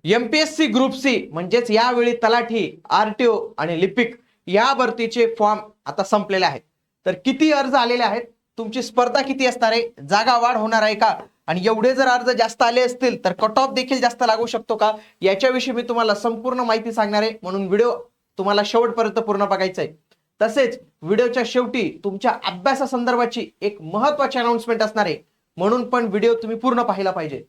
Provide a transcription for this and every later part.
MPSC group C म्हणजेच यावेळी तलाठी, आरटीओ आणि लिपिक या भरतीचे फॉर्म आता संपलेले आहेत. तर किती अर्ज आलेले आहेत, तुमची स्पर्धा किती असणार आहे, जागा वाढ होणार आहे का, आणि एवढे जर अर्ज जास्त आले असतील तर कट ऑफ देखील जास्त लागू शकतो का, याच्याविषयी मी तुम्हाला संपूर्ण माहिती सांगणार आहे. म्हणून व्हिडिओ तुम्हाला शेवटपर्यंत पूर्ण बघायचा आहे. तसेच व्हिडिओच्या शेवटी तुमच्या अभ्यासासंदर्भाची एक महत्त्वाची अनाउन्समेंट असणार आहे, म्हणून पण व्हिडिओ तुम्ही पूर्ण पाहिला पाहिजे.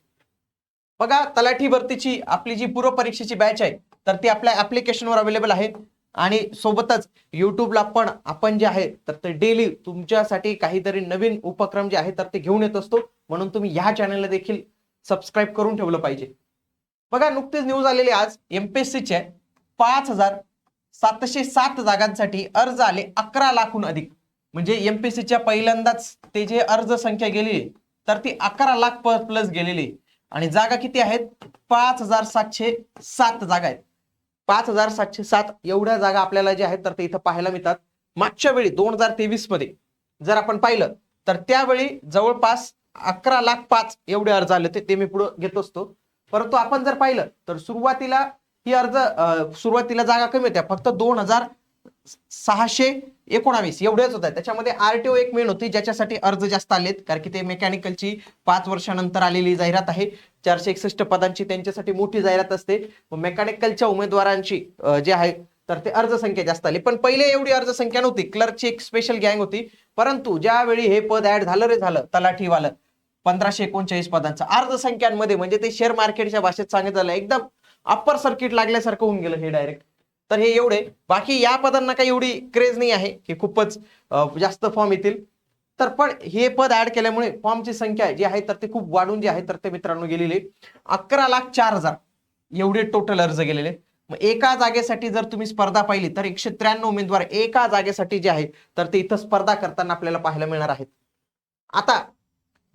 बघा, तलाठी भरतीची आपली जी पूर्व परीक्षेची बॅच आहे तर ती आपल्या ऍप्लिकेशनवर अवेलेबल आहे. आणि सोबतच युट्यूबला पण आपण जे आहे तर ते डेली तुमच्यासाठी काहीतरी नवीन उपक्रम जे आहे तर ते घेऊन येत असतो. म्हणून तुम्ही ह्या चॅनलला देखील सबस्क्राईब करून ठेवलं पाहिजे. बघा, नुकतीच न्यूज आलेली आज एमपीएससीचे 5,707 जागांसाठी अर्ज आले 11 लाखहून अधिक. म्हणजे एमपीएससीच्या पहिल्यांदाच ते जे अर्ज संख्या गेली तर ती 11 लाख प्लस गेलेली. आणि जागा किती आहेत, 5,707 जागा आहेत. 5,707 एवढ्या जागा आपल्याला जे आहेत तर ते इथं पाहायला मिळतात. मागच्या वेळी 2023 मध्ये जर आपण पाहिलं तर त्यावेळी जवळपास 11,05,000 एवढे अर्ज आले होते, ते मी पुढे घेत असतो. परंतु आपण जर पाहिलं तर सुरुवातीला सुरुवातीला जागा कमी होत्या, फक्त 2,619 एवढेच होत्या. त्याच्यामध्ये आरटीओ एक मेन होती ज्याच्यासाठी अर्ज जास्त आलेत, कारण की ते मेकॅनिकलची 5 वर्षानंतर आलेली जाहिरात आहे. 461 पदांची त्यांच्यासाठी मोठी जाहिरात असते. मेकॅनिकलच्या उमेदवारांची जे आहे तर ते अर्ज संख्या जास्त आली. पण पहिले एवढी अर्ज संख्या नव्हती, क्लर्कची एक स्पेशल गँग होती. परंतु ज्यावेळी हे पद ऍड झालं तलाठीवालं 1,539 पदांचं अर्ज संख्यांमध्ये, म्हणजे ते शेअर मार्केटच्या भाषेत सांगितलं झालं, एकदम अप्पर सर्किट लागल्यासारखं होऊन गेलं हे डायरेक्ट. तर हे एवढे, बाकी या पदांना काही एवढी क्रेज नाही आहे की खूपच जास्त फॉर्म येतील. तर पण हे पद ऍड केल्यामुळे फॉर्मची संख्या जी आहे तर ते खूप वाढून जी आहे तर ते मित्रांनो गेलेली 11,04,000 एवढे टोटल अर्ज गेलेले. मग एका जागेसाठी जर तुम्ही स्पर्धा पाहिली तर 193 उमेदवार एका जागेसाठी जे आहे तर ते इथं स्पर्धा करताना आपल्याला पाहायला मिळणार आहेत. आता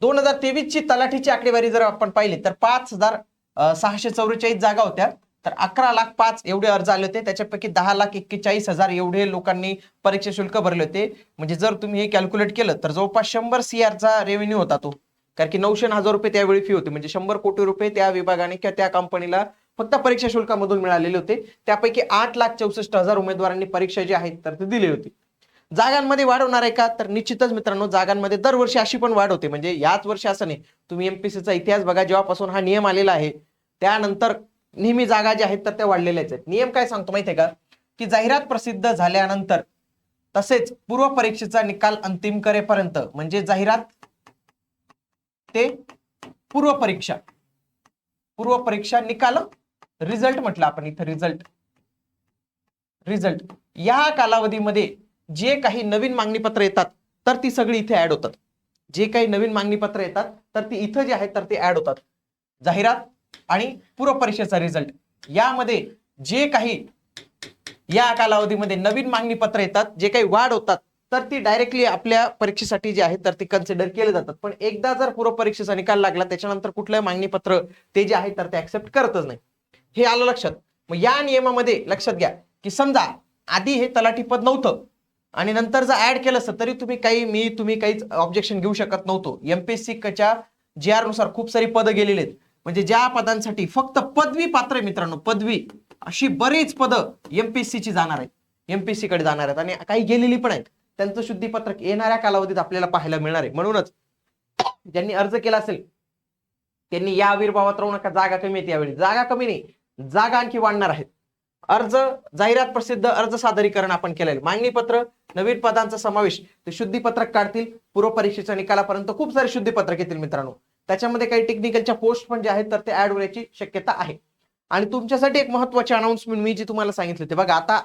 2023 ची तलाठीची आकडेवारी जर आपण पाहिली तर 5,644 जागा होत्या. तर 11,05,000 एवढे अर्ज आले होते. त्याच्यापैकी 10,41,000 एवढे लोकांनी परीक्षा शुल्क भरले होते. म्हणजे जर तुम्ही हे कॅल्क्युलेट केलं तर जवळपास 100 CR रेव्हेन्यू होता तो, कारण की 900,000 रुपये त्यावेळी फी होती. म्हणजे 100 कोटी रुपये त्या विभागाने किंवा त्या कंपनीला फक्त परीक्षा शुल्कामधून मिळालेले होते. त्यापैकी 8,64,000 उमेदवारांनी परीक्षा जी आहेत तर ती दिली होती. जागांमध्ये वाढ होणार आहे का, तर निश्चितच मित्रांनो जागांमध्ये दरवर्षी अशी पण वाढ होते. म्हणजे याच वर्षी असं नाही, तुम्ही एमपीसीचा इतिहास बघा, जेव्हापासून हा नियम आलेला आहे त्यानंतर नेहमी जागा ज्या आहेत तर त्या वाढलेल्याच आहेत. नियम काय सांगतो माहितीये का, की जाहिरात प्रसिद्ध झाल्यानंतर तसेच पूर्व परीक्षेचा निकाल अंतिम करेपर्यंत, म्हणजे जाहिरात ते पूर्व परीक्षा निकाल, रिझल्ट म्हटलं आपण इथं, रिझल्ट या कालावधीमध्ये जे काही नवीन मागणी पत्र येतात तर ती सगळी इथे ऍड होतात. जे काही नवीन मागणी पत्र येतात तर ती इथं जे आहेत तर ते ऍड होतात. जाहिरात आणि पूर्व परीक्षेचा रिझल्ट यामध्ये जे काही या कालावधीमध्ये नवीन मागणी पत्र येतात, जे काही वाढ होतात तर ती डायरेक्टली आपल्या परीक्षेसाठी जे आहे तर ती कन्सिडर केले जातात. पण एकदा जर पूर्व परीक्षेचा निकाल लागला त्याच्यानंतर कुठलं मागणी पत्र ते जे आहे तर ते ऍक्सेप्ट करतच नाही. हे आलं लक्षात. मग या नियमामध्ये लक्षात घ्या की समजा आधी हे तलाठी पद नव्हतं आणि नंतर जर ऍड केलं असतं तरी तुम्ही काहीच ऑब्जेक्शन घेऊ शकत नव्हतो. एमपीएससीच्या GR नुसार खूप सारी पदं गेलेली आहेत. म्हणजे ज्या पदांसाठी फक्त पदवी पात्र आहे मित्रांनो, पदवी, अशी बरीच पदं एमपीएससीची जाणार आहेत, एमपीएससी कडे जाणार आहेत आणि काही गेलेली पण आहेत. त्यांचं शुद्धीपत्रक येणाऱ्या कालावधीत आपल्याला पाहायला मिळणार आहे. म्हणूनच ज्यांनी अर्ज केला असेल त्यांनी या आविर्भावात राहू नका. जागा कमी आहेत यावेळी, जागा कमी नाही, जागा आणखी वाढणार आहेत. अर्ज, जाहिरात प्रसिद्ध, अर्ज सादरीकरण आपण केलेलं, मागणी पत्र, नवीन पदांचा समावेश, ते शुद्धीपत्रक काढतील. पूर्व परीक्षेच्या निकालापर्यंत खूप सारे शुद्धीपत्रक येतील मित्रांनो. त्याच्यामध्ये काही टेक्निकलच्या पोस्ट पण जे आहेत तर ते ऍड होण्याची शक्यता आहे. आणि तुमच्यासाठी एक महत्त्वाची अनाउन्समेंट मी जी तुम्हाला सांगितली होती बघा, आता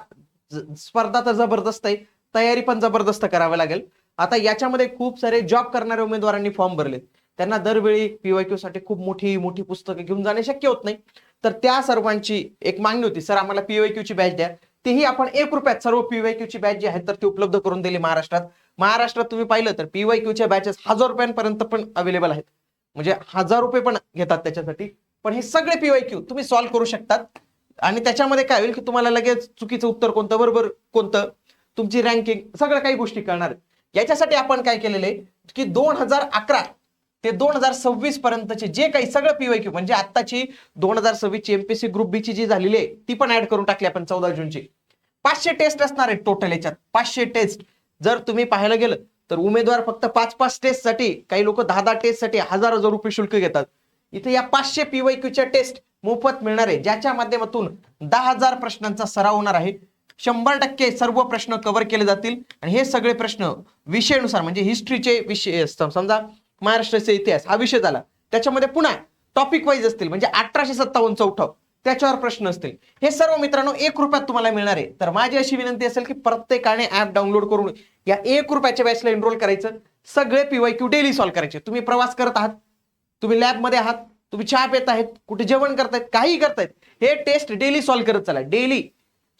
स्पर्धा तर जबरदस्त आहे, तयारी पण जबरदस्त करावी लागेल. आता याच्यामध्ये खूप सारे जॉब करणाऱ्या उमेदवारांनी फॉर्म भरले, त्यांना दरवेळी पीवायक्यू साठी खूप मोठी पुस्तकं घेऊन जाणे शक्य होत नाही. तर त्या सर्वांची एक मागणी होती, सर आम्हाला पीवायक्यू ची बॅच द्या. तेही आपण 1 रुपयात सर्व पीवायक्यू ची बॅच जी आहे तर ती उपलब्ध करून दिली महाराष्ट्रात तुम्ही पाहिलं तर पीवायक्यूच्या बॅचेस 1,000 रुपयांपर्यंत पण अवेलेबल आहेत. म्हणजे 1,000 रुपये पण घेतात त्याच्यासाठी. पण हे सगळे पीवायक्यू तुम्ही सॉल्व्ह करू शकतात. आणि त्याच्यामध्ये काय होईल की तुम्हाला लगेच चुकीचं उत्तर कोणतं, बरोबर कोणतं, तुमची रँकिंग, सगळं काही गोष्टी कळणार. याच्यासाठी आपण काय केलेलं आहे की 2011 ते 2026 पर्यंतचे जे काही सगळं पीवायक्यू म्हणजे आत्ताची 2026 ची एमपीएससी ग्रुप बी ची जी झालेली आहे ती पण ऍड करून टाकली आपण 14 जूनची. 500 टेस्ट असणार आहेत टोटल याच्यात. 500 टेस्ट जर तुम्ही पाहायला गेलं तर उमेदवार फक्त 5-5 टेस्ट साठी, काही लोक 10-10 टेस्ट साठी हजार रुपये शुल्क घेतात. इथे या 500 पीवायक्यूच्या टेस्ट मोफत मिळणार आहे, ज्याच्या माध्यमातून 10,000 प्रश्नांचा सराव होणार आहे. 100% सर्व प्रश्न कव्हर केले जातील आणि हे सगळे प्रश्न विषयानुसार म्हणजे हिस्ट्रीचे विषय, समजा महाराष्ट्राचा इतिहास हा विषय झाला, त्याच्यामध्ये पुन्हा टॉपिक वाईज असतील म्हणजे 1857 उठाव त्याच्यावर प्रश्न असतील. हे सर्व मित्रांनो 1 रुपयात तुम्हाला मिळणार आहे. तर माझी अशी विनंती असेल की प्रत्येकाने ऍप डाउनलोड करून या 1 रुपयाच्या बॅचला एनरोल करायचं. सगळे पीवायक्यू डेली सॉल्व्ह करायचे. तुम्ही प्रवास करत आहात, तुम्ही लॅबमध्ये आहात, तुम्ही चहा पित आहेत, कुठे जेवण करतायत, काही करतायत, हे टेस्ट डेली सॉल्व्ह करत चला. डेली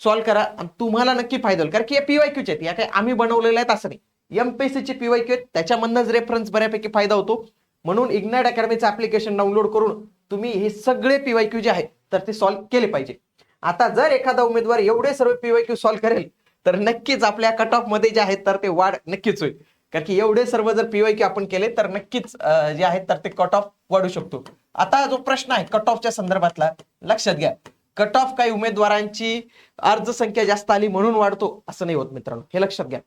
सॉल्व्ह करा आणि तुम्हाला नक्की फायदा होईल. कारण की या पीवायक्यूचे आहेत, या काही आम्ही बनवलेल्या आहेत असं नाही, एमपीएससीचे पीवायक्यू आहेत, त्याच्यामधनच रेफरन्स बऱ्यापैकी फायदा होतो. म्हणून इग्नाइट अकॅडमीचं ऍप्लिकेशन डाउनलोड करून तुम्ही हे सगळे पीवायक्यू जे आहेत तर ते सॉल्व्ह केले पाहिजे. आता जर एखादा उमेदवार एवढे सर्व पीवायक्यू सॉल्व्ह करेल तर नक्कीच आपल्या कट ऑफ मध्ये जे आहेत तर ते वाढ नक्कीच होईल. कारण की एवढे सर्व जर पीवायक्यू आपण केले तर नक्कीच जे आहेत तर ते कट ऑफ वाढू शकतो. आता जो प्रश्न आहे कट ऑफच्या संदर्भातला, लक्षात घ्या, कट ऑफ काही उमेदवारांची अर्ज संख्या जास्त आली म्हणून वाढतो असं नाही होत मित्रांनो, हे लक्षात घ्या.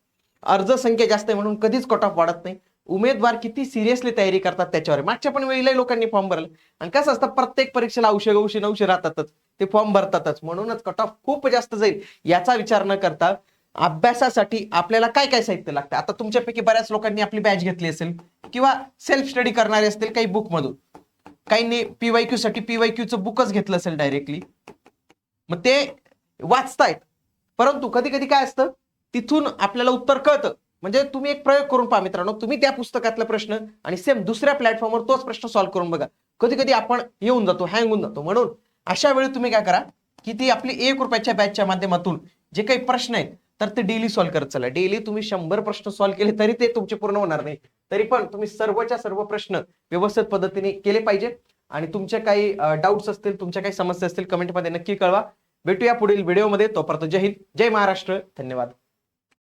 अर्ज संख्या जास्त आहे म्हणून कधीच कट ऑफ वाढत नाही. उमेदवार किती सिरियसली तयारी करतात त्याच्यावर. मागच्या पण वेळेला लोकांनी फॉर्म भरले आणि कसं असतं प्रत्येक परीक्षेला 900 राहतातच, ते फॉर्म भरतातच, म्हणूनच कट ऑफ खूप जास्त जाईल याचा विचार न करता अभ्यासासाठी आपल्याला काय काय साहित्य लागतं. आता तुमच्यापैकी बऱ्याच लोकांनी आपली बॅच घेतली असेल किंवा सेल्फ स्टडी करणारे असतील काही बुक मधून, काहींनी पीवायक्यू साठी पीवायक्यूचं बुकच घेतलं असेल डायरेक्टली, मग ते वाचतायत. परंतु कधी कधी काय असतं तिथून आपल्याला उत्तर कळतं. म्हणजे तुम्ही एक प्रयोग करून पहा मित्रांनो, तुम्ही त्या पुस्तकातला प्रश्न आणि सेम दुसऱ्या प्लॅटफॉर्मवर तोच प्रश्न सॉल्व्ह करून बघा. कधी कधी आपण येऊन जातो, हँग होऊन जातो. म्हणून अशा वेळी तुम्ही काय करा की ती आपली 1 रुपयाच्या बॅचच्या माध्यमातून जे काही प्रश्न आहेत तर ते डेली सॉल्व्ह करत चला. डेली तुम्ही 100 प्रश्न सॉल्व्ह केले तरी ते तुमचे पूर्ण होणार नाही, तरी पण तुम्ही सर्वच्या सर्व प्रश्न व्यवस्थित पद्धतीने केले पाहिजे. आणि तुमचे काही डाऊट्स असतील, तुमच्या काही समस्या असतील कमेंटमध्ये नक्की कळवा. भेटूया पुढील व्हिडिओमध्ये. तोपर्यंत जय हिंद, जय महाराष्ट्र, धन्यवाद.